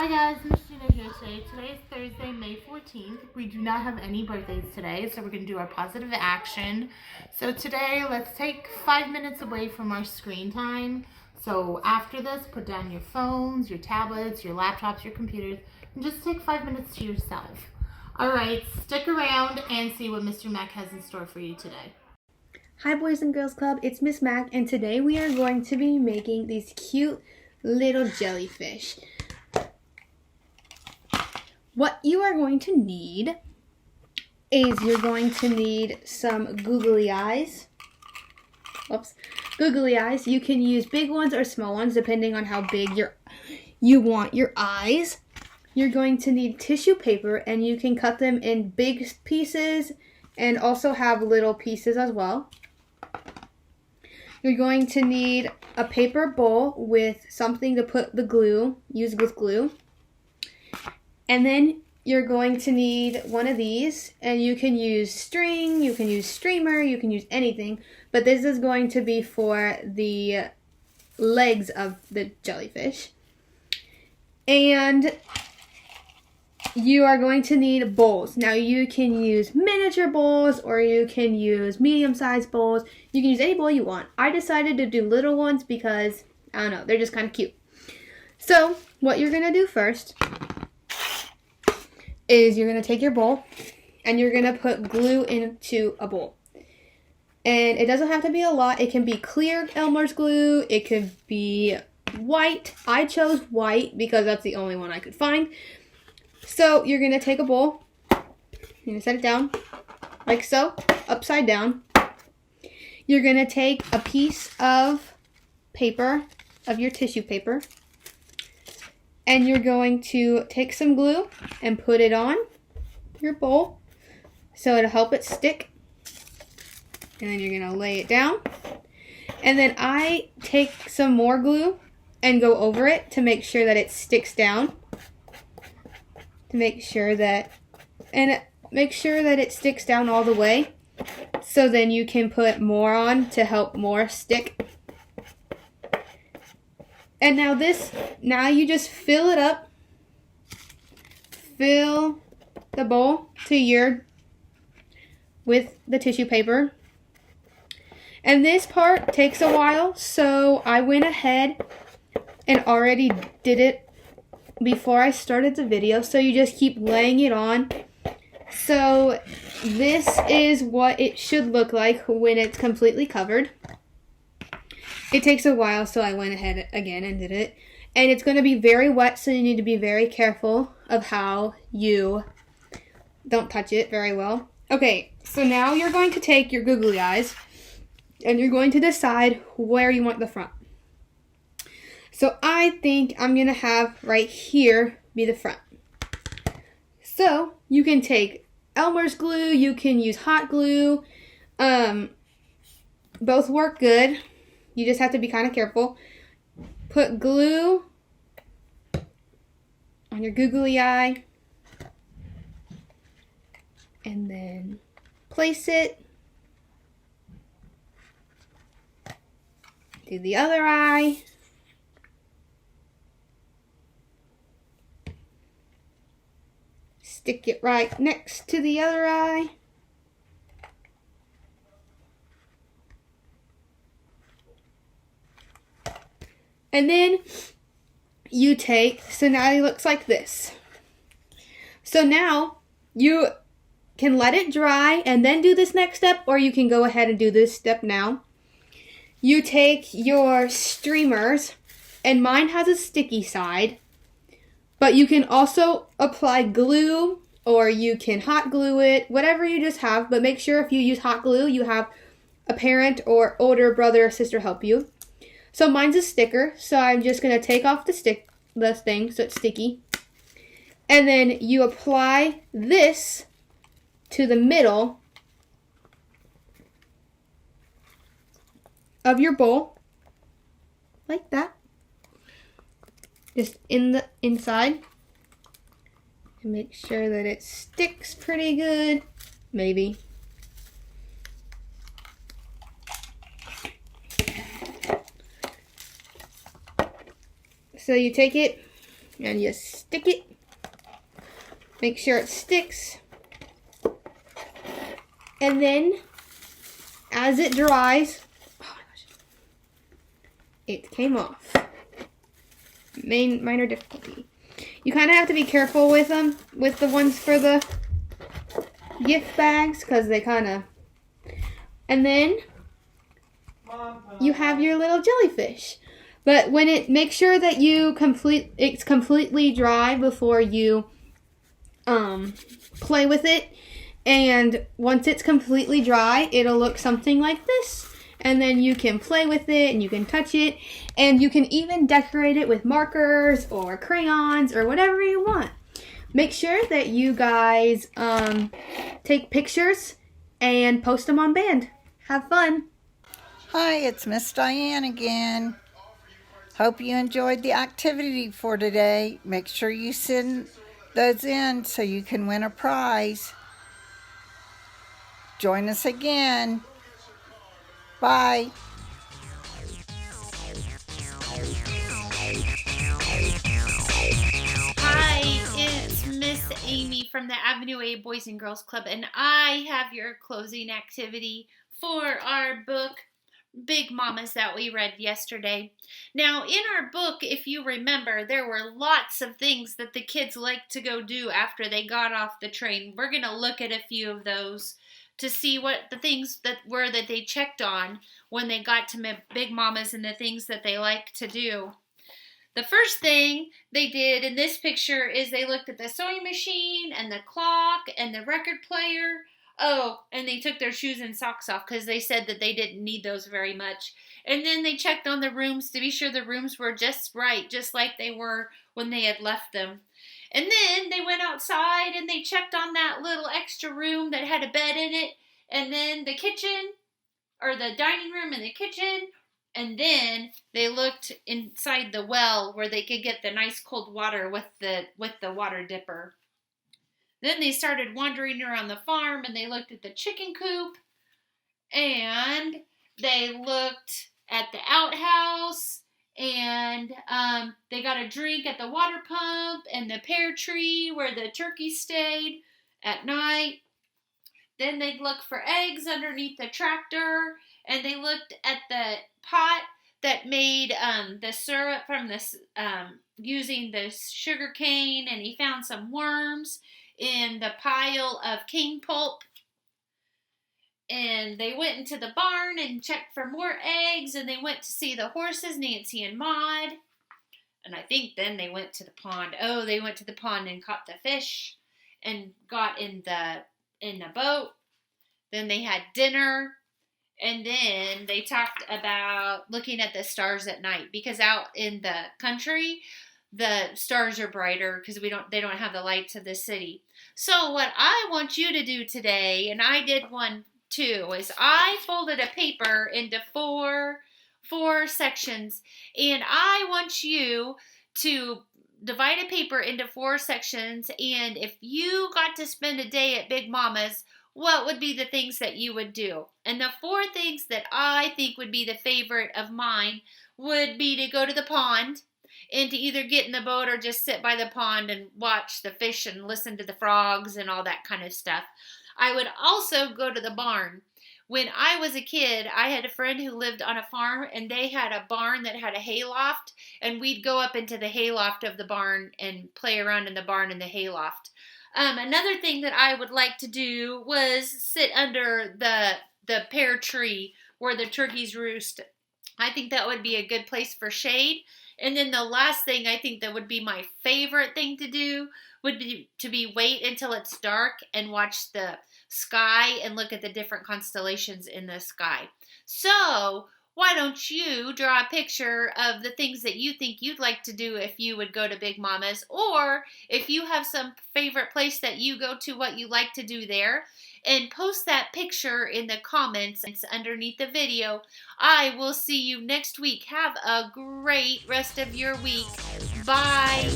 Hi guys, Miss Gina here today. Today is Thursday, May 14th. We do not have any birthdays today, so we're going to do our positive action. So today, let's take 5 minutes away from our screen time. So after this, put down your phones, your tablets, your laptops, your computers, and just take 5 minutes to yourself. Alright, stick around and see what Mr. Mac has in store for you today. Hi Boys and Girls Club, it's Miss Mac, and today we are going to be making these cute little jellyfish. What you are going to need is you're going to need some googly eyes. Googly eyes. You can use big ones or small ones depending on how big you want your eyes. You're going to need tissue paper, and you can cut them in big pieces and also have little pieces as well. You're going to need a paper bowl with something to put the glue, use with glue. And then you're going to need one of these, and you can use string, you can use streamer, you can use anything, but this is going to be for the legs of the jellyfish. And you are going to need bowls. Now you can use miniature bowls or you can use medium-sized bowls. You can use any bowl you want. I decided to do little ones because, I don't know, they're just kind of cute. So what you're going to do first is you're going to take your bowl and you're going to put glue into a bowl. And it doesn't have to be a lot. It can be clear Elmer's glue. It could be white. I chose white because that's the only one I could find. So you're going to take a bowl. You're going to set it down like so, upside down. You're going to take a piece of paper, of your tissue paper, and you're going to take some glue and put it on your bowl so it'll help it stick. And then you're going to lay it down. And then I take some more glue and go over it to make sure that it sticks down. Make sure that it sticks down all the way. So then you can put more on to help more stick. And now you just fill it up. Fill the bowl with the tissue paper. And this part takes a while, so I went ahead and already did it before I started the video. So you just keep laying it on. So this is what it should look like when it's completely covered. It takes a while, so I went ahead again and did it. And it's going to be very wet, so you need to be very careful of how you don't touch it very well. Okay, so now you're going to take your googly eyes, and you're going to decide where you want the front. So I think I'm going to have right here be the front. So you can take Elmer's glue, you can use hot glue. Both work good. You just have to be kind of careful. Put glue on your googly eye. And then place it to the other eye. Stick it right next to the other eye. And then you take, so now it looks like this. So now you can let it dry and then do this next step, or you can go ahead and do this step now. You take your streamers, and mine has a sticky side, but you can also apply glue, or you can hot glue it, whatever you just have, but make sure if you use hot glue, you have a parent or older brother or sister help you. So mine's a sticker, so I'm just going to take off the thing so it's sticky. And then you apply this to the middle of your bowl, like that. Just in the inside. And make sure that it sticks pretty good. Maybe. So you take it, And you stick it. Make sure it sticks. And then, as it dries, oh my gosh, it came off. Minor difficulty. You kind of have to be careful with them, with the ones for the gift bags, because they kind of... And then, you have your little jellyfish. But when it, make sure that it's completely dry before you play with it. And once it's completely dry, it'll look something like this. And then you can play with it and you can touch it. And you can even decorate it with markers or crayons or whatever you want. Make sure that you guys take pictures and post them on Band. Have fun. Hi, it's Miss Diane again. Hope you enjoyed the activity for today. Make sure you send those in so you can win a prize. Join us again. Bye. Hi, it's Miss Amy from the Avenue A Boys and Girls Club, and I have your closing activity for our book, Big Mamas, that we read yesterday. Now, in our book, if you remember, there were lots of things that the kids liked to go do after they got off the train. We're going to look at a few of those to see what the things that were that they checked on when they got to Big Mamas and the things that they like to do. The first thing they did in this picture is they looked at the sewing machine and the clock and the record player. Oh, and they took their shoes and socks off because they said that they didn't need those very much. And then they checked on the rooms to be sure the rooms were just right, just like they were when they had left them. And then they went outside and they checked on that little extra room that had a bed in it, and then the kitchen, or the dining room and the kitchen, and then they looked inside the well where they could get the nice cold water with the water dipper. Then they started wandering around the farm and they looked at the chicken coop, and they looked at the outhouse, and they got a drink at the water pump and the pear tree where the turkeys stayed at night. Then they'd look for eggs underneath the tractor, and they looked at the pot that made the syrup from this using the sugar cane, and he found some worms in the pile of cane pulp. And they went into the barn and checked for more eggs, and they went to see the horses, Nancy and Maud. And I think then they went to the pond. Oh, they went to the pond and caught the fish and got in the boat. Then they had dinner, and then they talked about looking at the stars at night, because out in the country the stars are brighter because they don't have the lights of the city. So what I want you to do today, and I did one too, is I folded a paper into four sections, and I want you to divide a paper into 4 sections, and if you got to spend a day at Big Mama's, what would be the things that you would do? And the 4 things that I think would be the favorite of mine would be to go to the pond and to either get in the boat or just sit by the pond and watch the fish and listen to the frogs and all that kind of stuff. I would also go to the barn. When I was a kid, I had a friend who lived on a farm, and they had a barn that had a hayloft, and we'd go up into the hayloft of the barn and play around in the barn in the hayloft. Another thing that I would like to do was sit under the pear tree where the turkeys roost. I think that would be a good place for shade. And then the last thing I think that would be my favorite thing to do would be to wait until it's dark and watch the sky and look at the different constellations in the sky. So why don't you draw a picture of the things that you think you'd like to do if you would go to Big Mama's, or if you have some favorite place that you go to, what you like to do there, and post that picture in the comments underneath the video. I will see you next week. Have a great rest of your week. Bye.